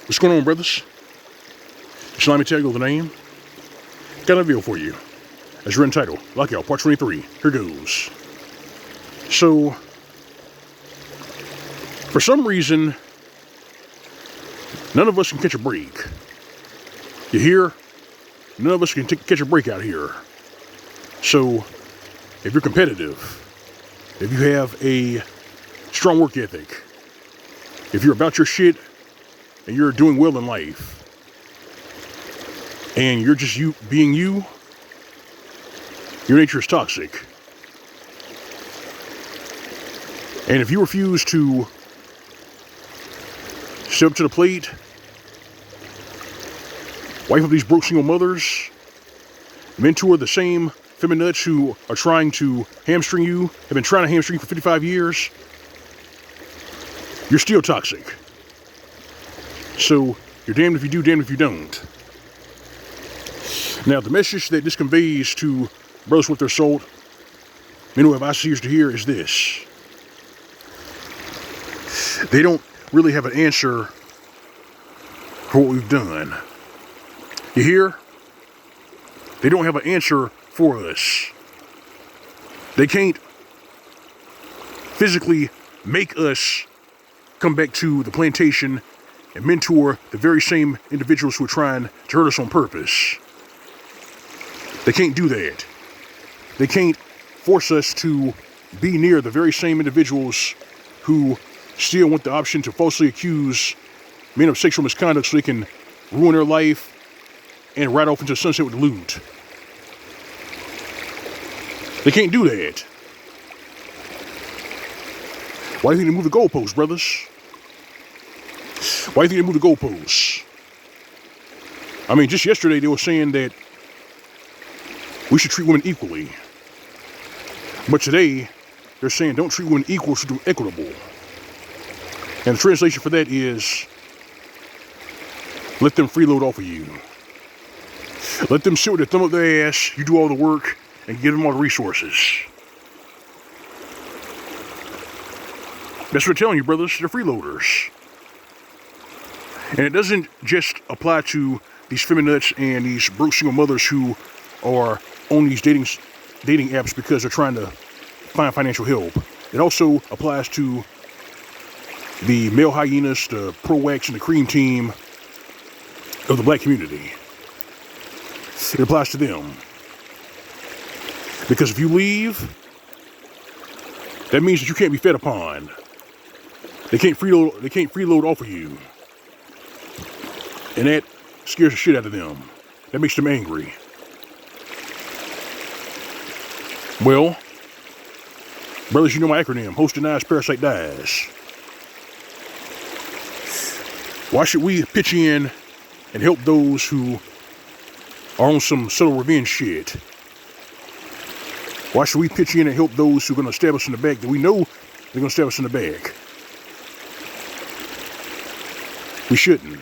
What's going on, brothers? Just let me tell you the name. Got a video for you. As you're entitled, Lockout, Part 23. Here goes. So, for some reason, none of us can catch a break. You hear? None of us can catch a break out here. So, if you're competitive, if you have a strong work ethic, if you're about your shit and you're doing well in life, and you're just you being you, your nature is toxic. And if you refuse to step up to the plate, wife up these broke single mothers, mentor the same feminists who are trying to hamstring you, have been trying to hamstring you for 55 years, you're still toxic. So, you're damned if you do, damned if you don't. Now, the message that this conveys to brothers with their salt, men who have eyes ears to hear, is this. They don't really have an answer for what we've done. You hear? They don't have an answer for us. They can't physically make us come back to the plantation and mentor the very same individuals who are trying to hurt us on purpose. They can't do that. They can't force us to be near the very same individuals who still want the option to falsely accuse men of sexual misconduct so they can ruin their life and ride off into the sunset with the loot. They can't do that. Why do you think they move the goalposts, brothers? Why do you think they move the goalposts? I mean, just yesterday they were saying that we should treat women equally. But today, they're saying don't treat women equal, should do equitable. And the translation for that is, let them freeload off of you. Let them sit with their thumb up their ass, you do all the work, and give them all the resources. That's what they're telling you, brothers. They're freeloaders. And it doesn't just apply to these feminists and these broke single mothers who are on these dating apps because they're trying to find financial help. It also applies to the male hyenas, the pro-wax, and the cream team of the black community. It applies to them. Because if you leave, that means that you can't be fed upon. They can't freeload off of you. And that scares the shit out of them. That makes them angry. Well, brothers, you know my acronym. Host denies, parasite dies. Why should we pitch in and help those who are on some subtle revenge shit? Why should we pitch in and help those who are going to stab us in the back that we know they're going to stab us in the back? We shouldn't.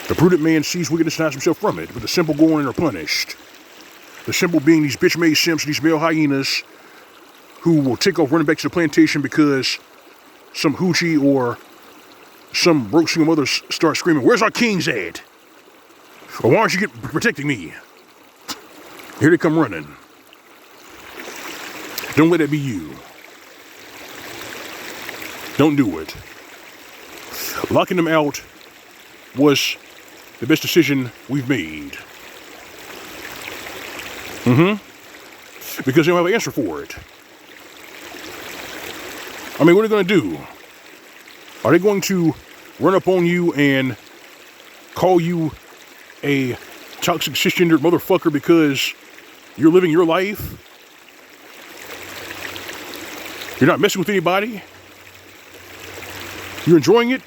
The prudent man sees wickedness and hides himself from it, but the simple go on and are punished. The simple being these bitch-made simps, these male hyenas who will take off running back to the plantation because some hoochie or some broke single mother start screaming, "Where's our kings at? Or why aren't you protecting me?" Here they come running. Don't let that be you. Don't do it. Locking them out was the best decision we've made. Because they don't have an answer for it. I mean, what are they going to do? Are they going to run up on you and call you a toxic cisgendered motherfucker because you're living your life? You're not messing with anybody? You're enjoying it?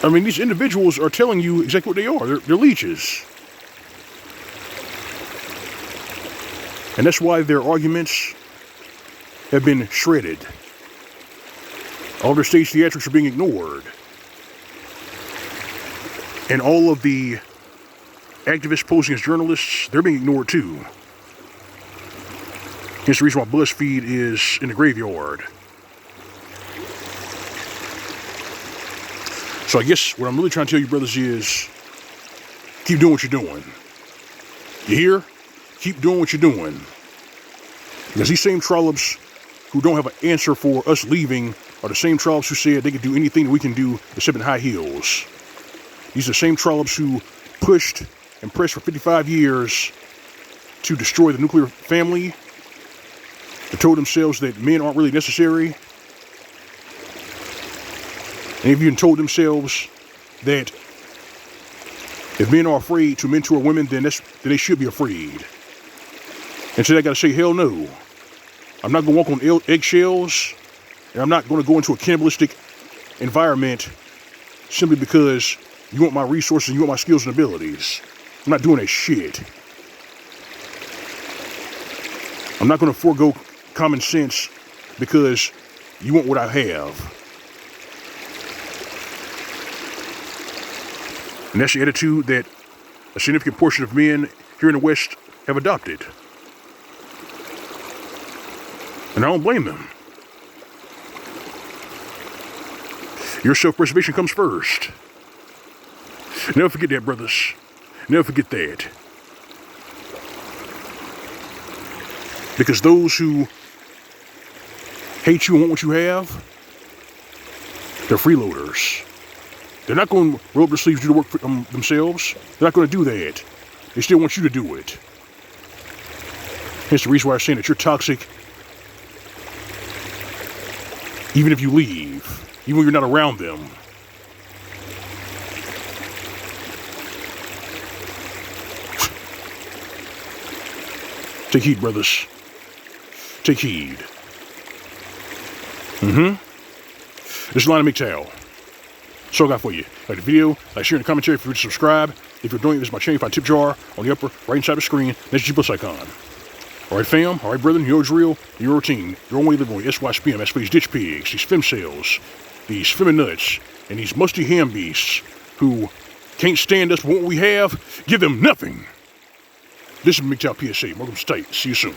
I mean, these individuals are telling you exactly what they are. They're leeches. And that's why their arguments have been shredded. All their stage theatrics are being ignored. And all of the activists posing as journalists, they're being ignored too. Hence the reason why BuzzFeed is in the graveyard. So I guess what I'm really trying to tell you, brothers, is keep doing what you're doing. You hear? Keep doing what you're doing. Because these same trollops who don't have an answer for us leaving are the same trollops who said they could do anything that we can do except in high heels. These are the same trollops who pushed and pressed for 55 years to destroy the nuclear family. They told themselves that men aren't really necessary. And they've even told themselves that if men are afraid to mentor women, then they should be afraid. And today I gotta say, hell no. I'm not gonna walk on eggshells, and I'm not gonna go into a cannibalistic environment simply because you want my resources and you want my skills and abilities. I'm not doing that shit. I'm not gonna forego common sense because you want what I have. And that's the attitude that a significant portion of men here in the West have adopted. And I don't blame them. Your self-preservation comes first. Never forget that, brothers. Never forget that. Because those who hate you and want what you have, they're freeloaders. They're not going to roll up their sleeves and do the work for themselves. They're not going to do that. They still want you to do it. Hence the reason why I'm saying that you're toxic even if you leave, even when you're not around them. Take heed, brothers. Take heed. This is Line of Mgtow. So I got for you. Like the video, like, share in the commentary if you're to subscribe. If you're doing this, my channel, find tip jar on the upper right inside the screen. That's your plus icon. Alright fam, alright brethren, you know it's real, your routine, your own way of living, SYSPM, that's for these ditch pigs, these fem cells, these feminists, and these musty ham beasts who can't stand us for what we have, give them nothing. This is Mgtow PSA, Morgan State, see you soon.